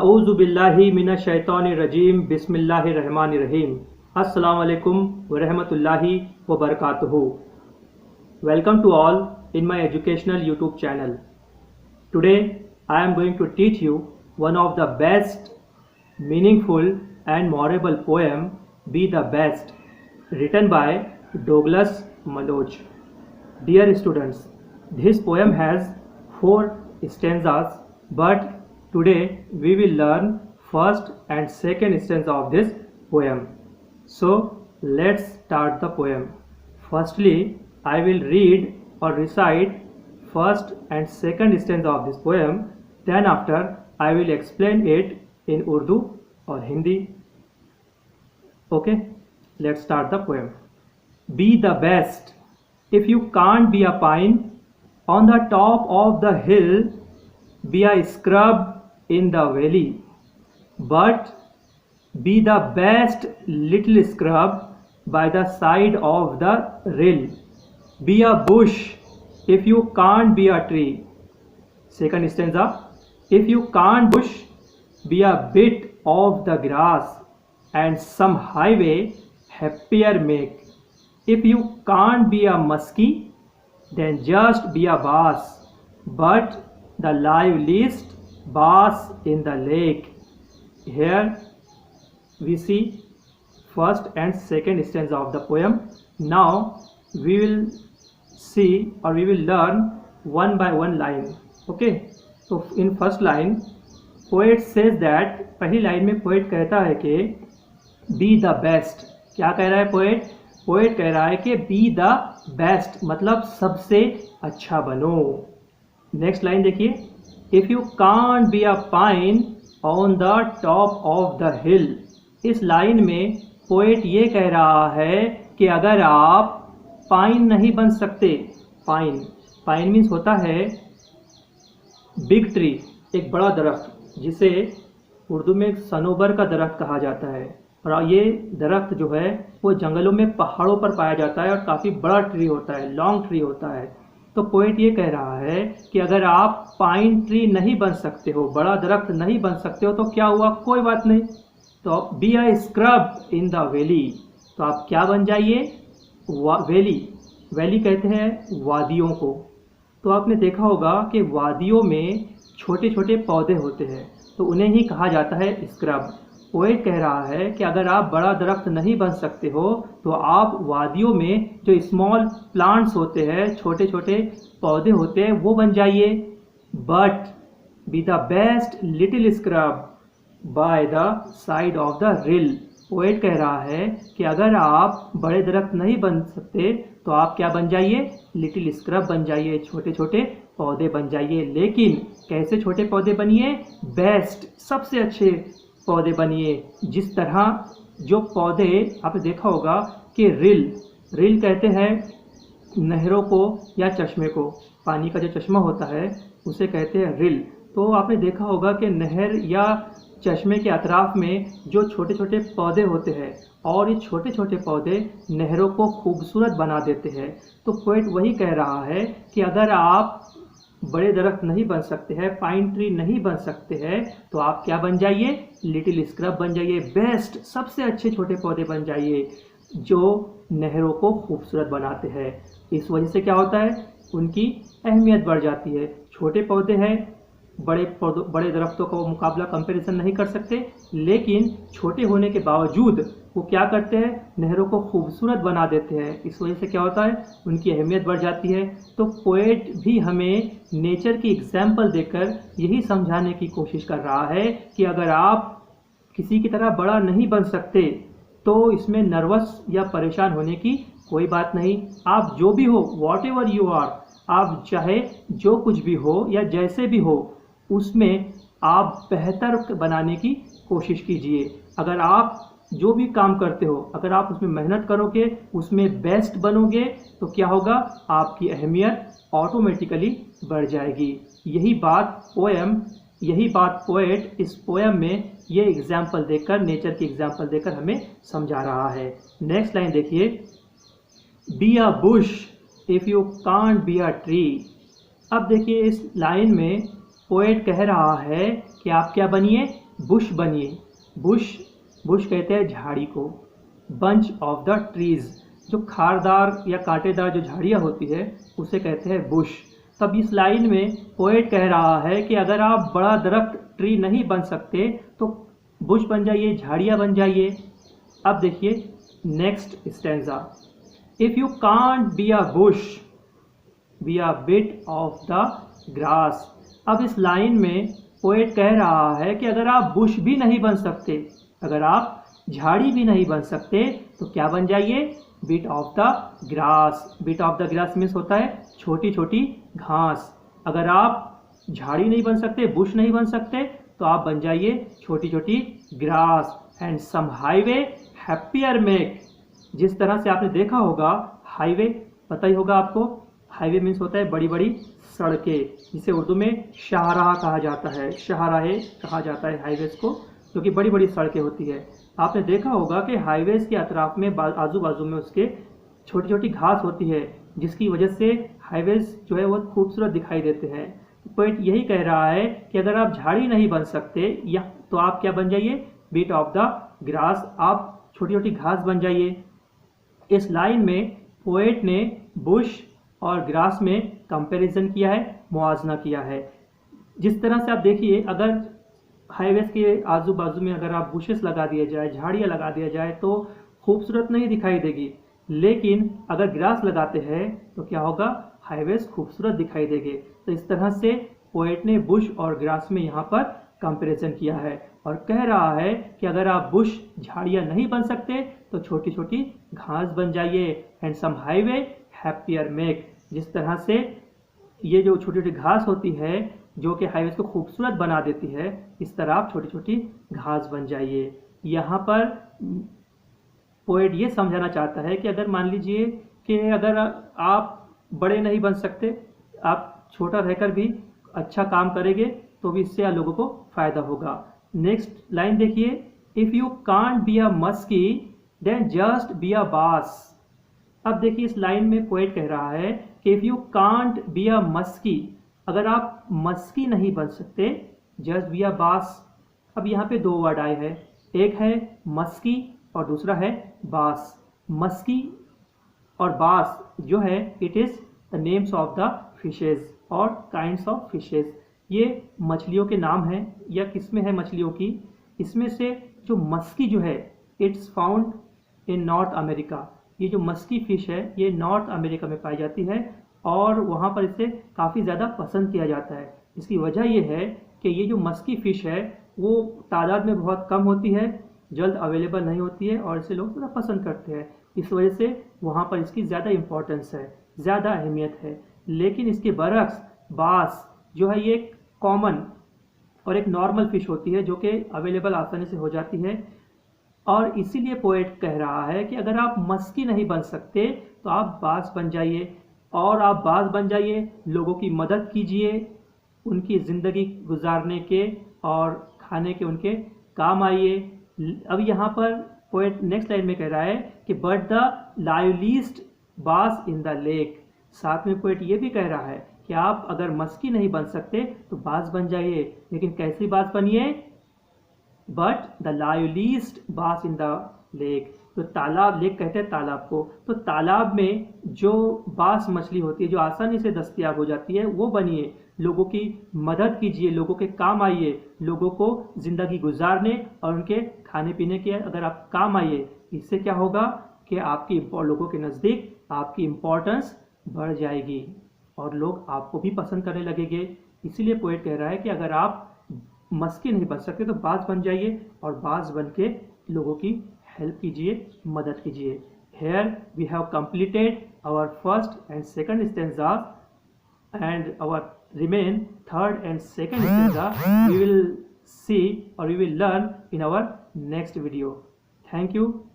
अऊज़ु बिल्लाहि मिनश शैतानिर रजीम बिस्मिल्लाहिर रहमानिर रहीम। अस्सलामु अलैकुम व रहमतुल्लाहि व बरकातुहू। Welcome to all in my educational YouTube channel. Today I am going to teach you one of the best, meaningful and memorable poem, Be the Best, written by Douglas Malloch. Dear students, this poem has 4 stanzas, but today we will learn first and second stanza of this poem. So let's start the poem. Firstly, I will read or recite first and second stanza of this poem. Then after I will explain it in Urdu or Hindi. Okay, let's start the poem. Be the best. If you can't be a pine on the top of the hill, be a scrub in the valley, but be the best little scrub by the side of the rill. Be a bush if you can't be a tree. Second stanza. If you can't bush, be a bit of the grass and some highway happier make. If you can't be a muskie, then just be a bass, but the liveliest bass in the lake. Here we see first and second stanza of the poem. Now we will see or we will learn one by one line. Okay, so in first line poet says that, पहली line में poet कहता है कि be the best. क्या कह रहा है poet? Poet कह रहा है कि be the best मतलब सबसे अच्छा बनो. नेक्स्ट लाइन देखिए. If you can't be a pine on the top of the hill. इस लाइन में पोएट ये कह रहा है कि अगर आप पाइन नहीं बन सकते, पाइन मीन्स होता है बिग ट्री, एक बड़ा दरख्त जिसे उर्दू में सनोबर का दरख्त कहा जाता है. और ये दरख्त जो है वो जंगलों में पहाड़ों पर पाया जाता है और काफ़ी बड़ा ट्री होता है, लॉन्ग ट्री होता है. तो पोएट ये कह रहा है कि अगर आप पाइन ट्री नहीं बन सकते हो, बड़ा दरख्त नहीं बन सकते हो, तो क्या हुआ, कोई बात नहीं. तो be a scrub in the valley. तो आप क्या बन जाइए, वैली कहते हैं वादियों को. तो आपने देखा होगा कि वादियों में छोटे छोटे पौधे होते हैं, तो उन्हें ही कहा जाता है स्क्रब. पोएट कह रहा है कि अगर आप बड़ा दरख्त नहीं बन सकते हो तो आप वादियों में जो स्मॉल प्लांट्स होते हैं, छोटे छोटे पौधे होते हैं, वो बन जाइए. But be the best little scrub by the side of the reel. Poet कह रहा है कि अगर आप बड़े दरख्त नहीं बन सकते तो आप क्या बन जाइए, लिटिल स्क्रब बन जाइए, छोटे छोटे पौधे बन जाइए. लेकिन कैसे छोटे पौधे बनिए, बेस्ट सबसे अच्छे पौधे बनिए. जिस तरह जो पौधे आपने देखा होगा कि रिल कहते हैं नहरों को या चश्मे को, पानी का जो चश्मा होता है उसे कहते हैं रिल. तो आपने देखा होगा कि नहर या चश्मे के अतराफ में जो छोटे छोटे पौधे होते हैं और ये छोटे छोटे पौधे नहरों को खूबसूरत बना देते हैं. तो पोएट वही कह रहा है कि अगर आप बड़े दरख्त नहीं बन सकते हैं, पाइन ट्री नहीं बन सकते हैं, तो आप क्या बन जाइए, लिटिल स्क्रब बन जाइए, बेस्ट सबसे अच्छे छोटे पौधे बन जाइए जो नहरों को खूबसूरत बनाते हैं. इस वजह से क्या होता है, उनकी अहमियत बढ़ जाती है. छोटे पौधे हैं, बड़े दरख्तों का वो मुकाबला कंपैरिजन नहीं कर सकते, लेकिन छोटे होने के बावजूद वो क्या करते हैं, नहरों को खूबसूरत बना देते हैं. इस वजह से क्या होता है, उनकी अहमियत बढ़ जाती है. तो पोएट भी हमें नेचर की एग्जाम्पल देकर यही समझाने की कोशिश कर रहा है कि अगर आप किसी की तरह बड़ा नहीं बन सकते तो इसमें नर्वस या परेशान होने की कोई बात नहीं. आप जो भी हो, वॉट एवर यू आर, आप चाहे जो कुछ भी हो या जैसे भी हो, उसमें आप बेहतर बनाने की कोशिश कीजिए. अगर आप जो भी काम करते हो, अगर आप उसमें मेहनत करोगे, उसमें बेस्ट बनोगे, तो क्या होगा, आपकी अहमियत ऑटोमेटिकली बढ़ जाएगी. यही बात पोएट इस पोएम में ये एग्जाम्पल देकर, नेचर की एग्जाम्पल देकर हमें समझा रहा है. नेक्स्ट लाइन देखिए. Be a bush if you can't be a tree. अब देखिए इस लाइन में पोएट कह रहा है कि आप क्या बनिए, बुश बनिए। बुश बुश कहते हैं झाड़ी को। बंच ऑफ द ट्रीज, जो खारदार या कांटेदार जो झाड़ियाँ होती है उसे कहते हैं बुश। तब इस लाइन में पोएट कह रहा है कि अगर आप बड़ा दरख्त ट्री नहीं बन सकते तो बुश बन जाइए, झाड़ियाँ बन जाइए। अब देखिए next stanza, if you can't be a bush be a bit of the grass. अब इस लाइन में पोएट कह रहा है कि अगर आप बुश भी नहीं बन सकते, अगर आप झाड़ी भी नहीं बन सकते तो क्या बन जाइए, bit of the grass. Bit of the grass means होता है छोटी छोटी घास। अगर आप झाड़ी नहीं बन सकते, बुश नहीं बन सकते, तो आप बन जाइए छोटी छोटी grass. And some highway happier make. जिस तरह से आपने देखा होगा हाईवे, पता ही होगा आपको, हाईवे मीन्स होता है बड़ी बड़ी सड़कें, जिसे उर्दू में शाहराह कहा जाता है। शाहराहे कहा जाता है हाईवेज को, जो कि बड़ी बड़ी सड़कें होती है। आपने देखा होगा कि हाईवेज के अतराफ में आजू बाजू में उसके छोटी छोटी घास होती है, जिसकी वजह से हाईवेज जो है वो खूबसूरत दिखाई देते हैं। पॉइंट यही कह रहा है कि अगर आप झाड़ी नहीं बन सकते या तो आप क्या बन जाइए, बिट ऑफ द ग्रास, आप छोटी छोटी घास बन जाइए। इस लाइन में पोएट ने बुश और ग्रास में कंपैरिजन किया है, मुआवजा किया है। जिस तरह से आप देखिए, अगर हाईवेज के आजू बाजू में अगर आप बुशेस लगा दिया जाए, झाड़ियाँ लगा दिया जाए, तो खूबसूरत नहीं दिखाई देगी। लेकिन अगर ग्रास लगाते हैं तो क्या होगा, हाईवेज खूबसूरत दिखाई देंगे। तो इस तरह से पोएट ने बुश और ग्रास में यहाँ पर कंपैरिजन किया है और कह रहा है कि अगर आप बुश झाड़ियाँ नहीं बन सकते तो छोटी छोटी घास बन जाइए। And some highway happier make. जिस तरह से ये जो छोटी छोटी घास होती है जो कि हाईवेज को खूबसूरत बना देती है, इस तरह आप छोटी छोटी घास बन जाइए। यहाँ पर पोएट ये समझाना चाहता है कि अगर मान लीजिए कि अगर आप बड़े नहीं बन सकते, आप छोटा रहकर भी अच्छा काम करेंगे तो भी इससे लोगों को फायदा होगा। नेक्स्ट लाइन देखिए, if you can't be a musky then just be a bass. अब देखिए इस लाइन में पोएट कह रहा है कि if you can't be a musky, अगर आप मस्की नहीं बन सकते, जस्ट बी अ बास। अब यहाँ पे दो वर्ड आए हैं, एक है मस्की और दूसरा है बास। मस्की और बास जो है, it is the names of the fishes और काइंड्स ऑफ फिशेज। ये मछलियों के नाम हैं या किस्में हैं मछलियों की। इसमें से जो मस्की जो है, it's found in north America. ये जो मस्की फ़िश है ये नॉर्थ अमेरिका में पाई जाती है और वहाँ पर इसे काफ़ी ज़्यादा पसंद किया जाता है। इसकी वजह ये है कि ये जो मस्की फ़िश है वो तादाद में बहुत कम होती है, जल्द अवेलेबल नहीं होती है और इसे लोग ज़्यादा पसंद करते हैं। इस वजह से वहाँ पर इसकी ज़्यादा इम्पोर्टेंस है, ज़्यादा अहमियत है। लेकिन इसके बरक्स बास जो है ये एक कॉमन और एक नॉर्मल फ़िश होती है जो कि अवेलेबल आसानी से हो जाती है। और इसीलिए पोएट कह रहा है कि अगर आप मस्की नहीं बन सकते तो आप बास बन जाइए, और आप बास बन जाइए, लोगों की मदद कीजिए, उनकी ज़िंदगी गुजारने के और खाने के उनके काम आइए। अब यहाँ पर पोएट नेक्स्ट लाइन में कह रहा है कि बट द लाइवलीस्ट बास इन द लेक। साथ में पोएट ये भी कह रहा है कि आप अगर मस्की नहीं बन सकते तो बास बन जाइए, लेकिन कैसी बास बनिए, बट द लाइवलीस्ट बास इन द लेक। तो तालाब, लेक कहते हैं तालाब को, तो तालाब में जो बास मछली होती है जो आसानी से दस्तयाब हो जाती है वो बनिए, लोगों की मदद कीजिए, लोगों के काम आइए, लोगों को ज़िंदगी गुजारने और उनके खाने पीने के अगर आप काम आइए। इससे क्या होगा कि आपकी लोगों के नज़दीक आपकी इम्पोर्टेंस बढ़ जाएगी और लोग आपको भी पसंद करने लगेंगे। इसीलिए पोएट कह रहा है कि अगर आप मस्की नहीं बन सकते तो बास बन जाइए और बास बन के लोगों की हेल्प कीजिए, मदद कीजिए। Here we have completed our first and second stanza and our remain third and second stanza we will see or we will learn in our next video. Thank you.